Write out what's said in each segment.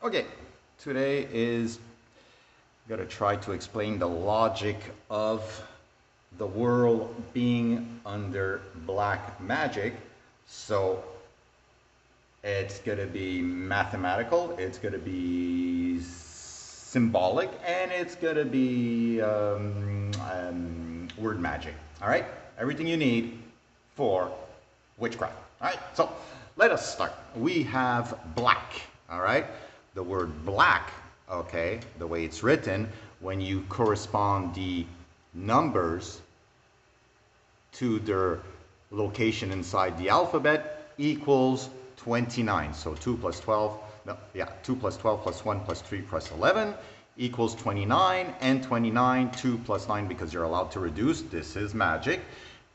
Okay, today is gonna try to explain the logic of the world being under black magic. So it's gonna be mathematical, it's gonna be symbolic, and it's gonna be word magic. All right, everything you need for witchcraft. All right, so let us start. We have black. All right, the word black, okay, the way it's written, when you correspond the numbers to their location inside the alphabet, equals 29. So 2 plus 12, no, yeah, 2 plus 12 plus 1 plus 3 plus 11 equals 29, and 29, 2 plus 9, because you're allowed to reduce, this is magic,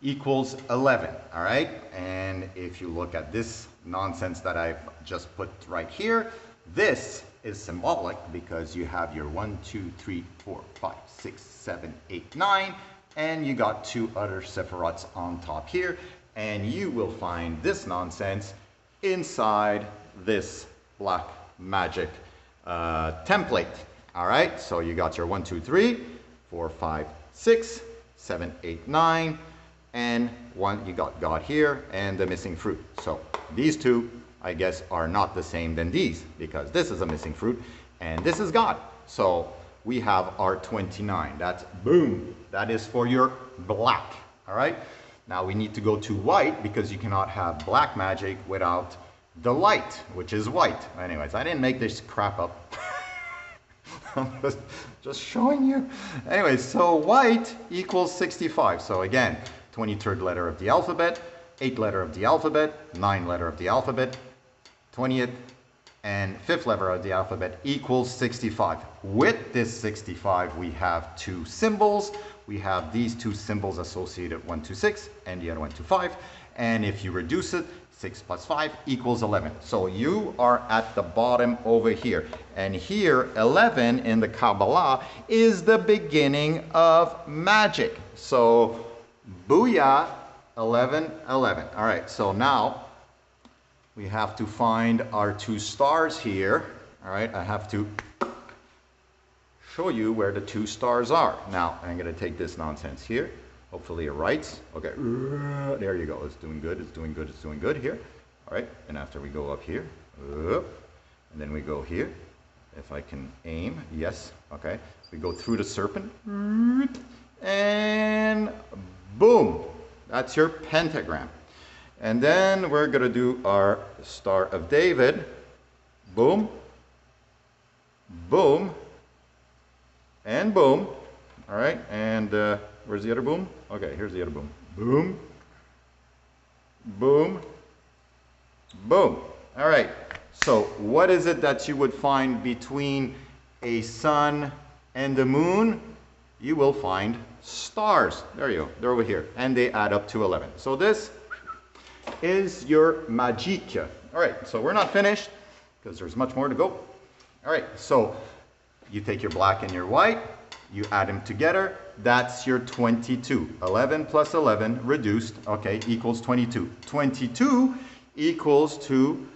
equals 11, all right? And if you look at this nonsense that I've just put right here, this is symbolic because you have your 1, 2, 3, 4, 5, 6, 7, 8, 9, and you got two other sephirots on top here, and you will find this nonsense inside this black magic template. All right, so you got your 1, 2, 3, 4, 5, 6, 7, 8, 9, and one you got God here and the missing fruit. So these two, I guess, are not the same than these, because this is a missing fruit and this is God. So we have our 29. That's boom. That is for your black. All right. Now we need to go to white, because you cannot have black magic without the light, which is white. Anyways, I didn't make this crap up. I'm just showing you. Anyways, so white equals 65. So again, 23rd letter of the alphabet, 8th letter of the alphabet, 9th letter of the alphabet, 20th and 5th letter of the alphabet equals 65. With this 65, we have two symbols. We have these two symbols associated, 1 to 6 and the other 1 to 5. And if you reduce it, 6 plus 5 equals 11. So you are at the bottom over here. And here, 11 in the Kabbalah is the beginning of magic. So, booyah, 11, 11. All right, so now we have to find our two stars here. All right, I have to show you where the two stars are. Now, I'm going to take this nonsense here. Hopefully it writes. Okay, there you go. It's doing good, it's doing good, it's doing good here. All right, and after we go up here, and then we go here. If I can aim, yes, okay. We go through the serpent, and boom, that's your pentagram. And then we're gonna do our Star of David. Boom, boom, and boom. All right, and where's the other boom? Okay, here's the other boom. Boom, boom, boom. All right, so what is it that you would find between a sun and the moon? You will find stars. There you go, they're over here, and they add up to 11. So this is your magique. All right, so we're not finished, because there's much more to go. All right, so you take your black and your white, you add them together, that's your 22. 11 plus 11 reduced, okay, equals 22. 22 equals to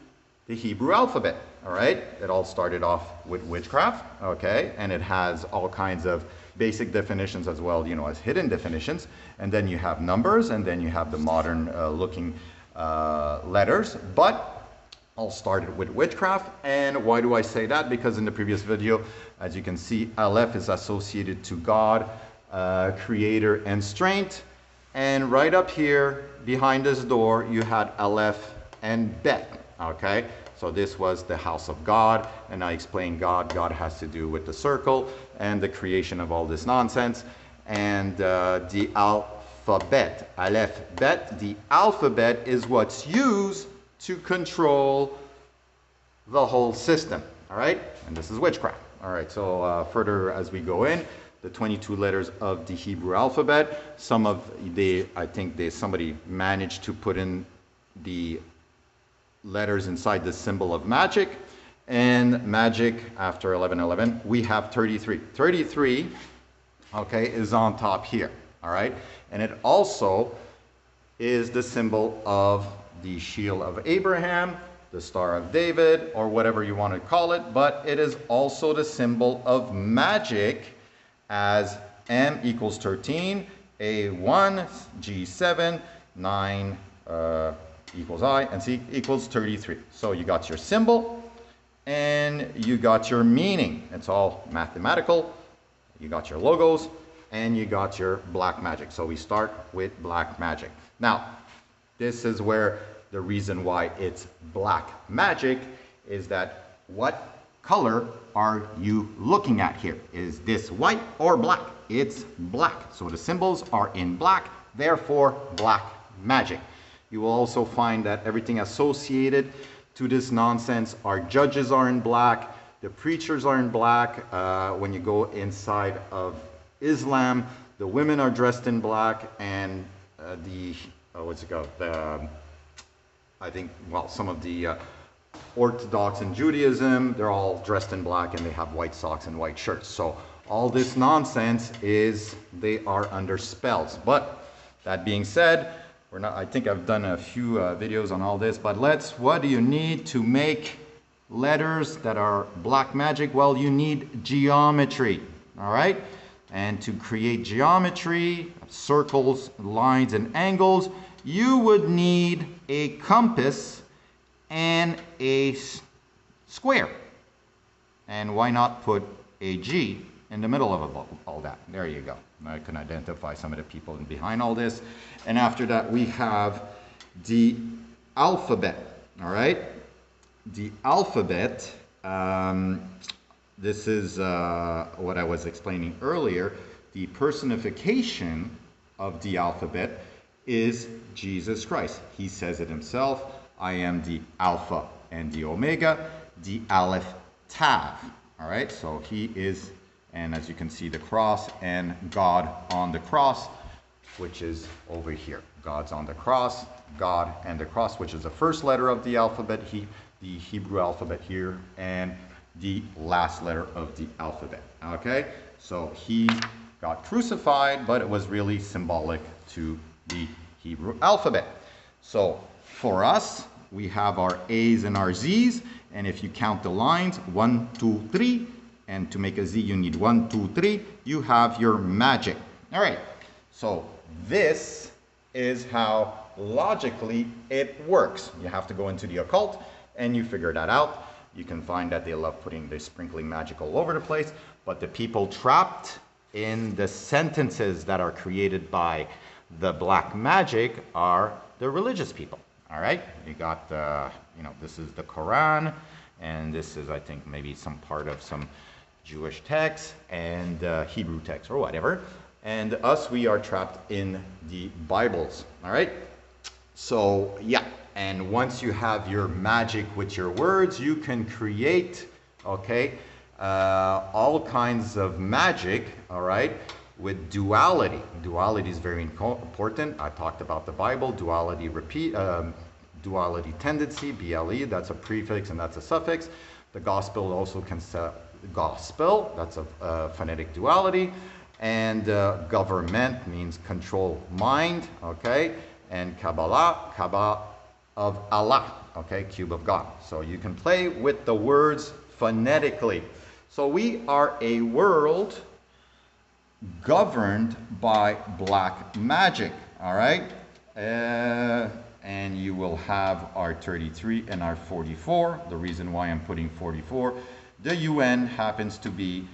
the Hebrew alphabet, all right? It all started off with witchcraft, okay? And it has all kinds of basic definitions as well, you know, as hidden definitions. And then you have numbers, and then you have the modern looking letters. But all started with witchcraft. And why do I say that? Because in the previous video, as you can see, Aleph is associated to God, creator and strength. And right up here behind this door, you had Aleph and Bet, okay? So this was the house of God, and I explained God. God has to do with the circle and the creation of all this nonsense. And the alphabet, Aleph, Bet, the alphabet is what's used to control the whole system, all right? And this is witchcraft. All right, so further as we go in, the 22 letters of the Hebrew alphabet, some of the, I think somebody managed to put in the letters inside the symbol of magic, and magic after 1111, we have 33. 33, okay, is on top here, all right? And it also is the symbol of the shield of Abraham the Star of David, or whatever you want to call it, but it is also the symbol of magic, as M equals 13, A1, G7, 9 equals I, and C equals 33. So you got your symbol and you got your meaning. It's all mathematical. You got your logos and you got your black magic. So we start with black magic. Now, this is where the reason why it's black magic is that what color are you looking at here? Is this white or black? It's black. So the symbols are in black, therefore black magic. You will also find that everything associated to this nonsense, our judges are in black, the preachers are in black. When you go inside of Islam, the women are dressed in black, and what's it called? I think, well, some of the Orthodox in Judaism, they're all dressed in black and they have white socks and white shirts. So all this nonsense is, they are under spells. But that being said, I think I've done a few videos on all this, but what do you need to make letters that are black magic? Well, you need geometry, all right? And to create geometry, circles, lines, and angles, you would need a compass and a square. And why not put a G in the middle of all that? There you go. I can identify some of the people behind all this. And after that, we have the alphabet, all right? The alphabet, this is what I was explaining earlier. The personification of the alphabet is Jesus Christ. He says it himself, I am the Alpha and the Omega, the Aleph Tav. All right, so he is, and as you can see, the cross and God on the cross, which is over here. God's on the cross, God and the cross, which is the first letter of the alphabet, the Hebrew alphabet here, and the last letter of the alphabet. Okay, so he got crucified, but it was really symbolic to the Hebrew alphabet. So for us, we have our A's and our Z's, and if you count the lines, 1, 2, 3, and to make a Z you need 1, 2, 3, you have your magic. All right, so this is how logically it works. You have to go into the occult and you figure that out. You can find that they love putting the sprinkling magic all over the place, but the people trapped in the sentences that are created by the black magic are the religious people. All right, you got this is the Quran, and this is, I think, maybe some part of some Jewish text and Hebrew text or whatever. And us, we are trapped in the Bibles. All right, so yeah, and once you have your magic with your words, you can create, okay, all kinds of magic. All right, with duality. Duality is very important. I talked about the Bible, duality duality tendency, BLE, that's a prefix and that's a suffix. The gospel also can say gospel, that's a phonetic duality. And government means control mind, okay? And Kabbalah, Kaaba of Allah, okay? Cube of God. So you can play with the words phonetically. So we are a world governed by black magic, all right? And you will have our 33 and our 44. The reason why I'm putting 44, the UN happens to be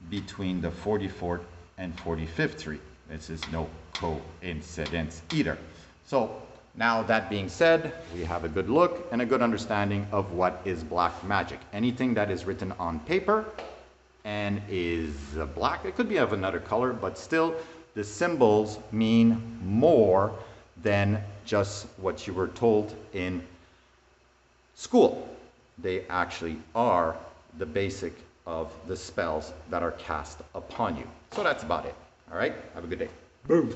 between the 44th and 45th tree. This is no coincidence either. So now that being said, we have a good look and a good understanding of what is black magic. Anything that is written on paper and is black, it could be of another color, but still the symbols mean more than just what you were told in school. They actually are the basic of the spells that are cast upon you. So that's about it. All right, have a good day. Boom.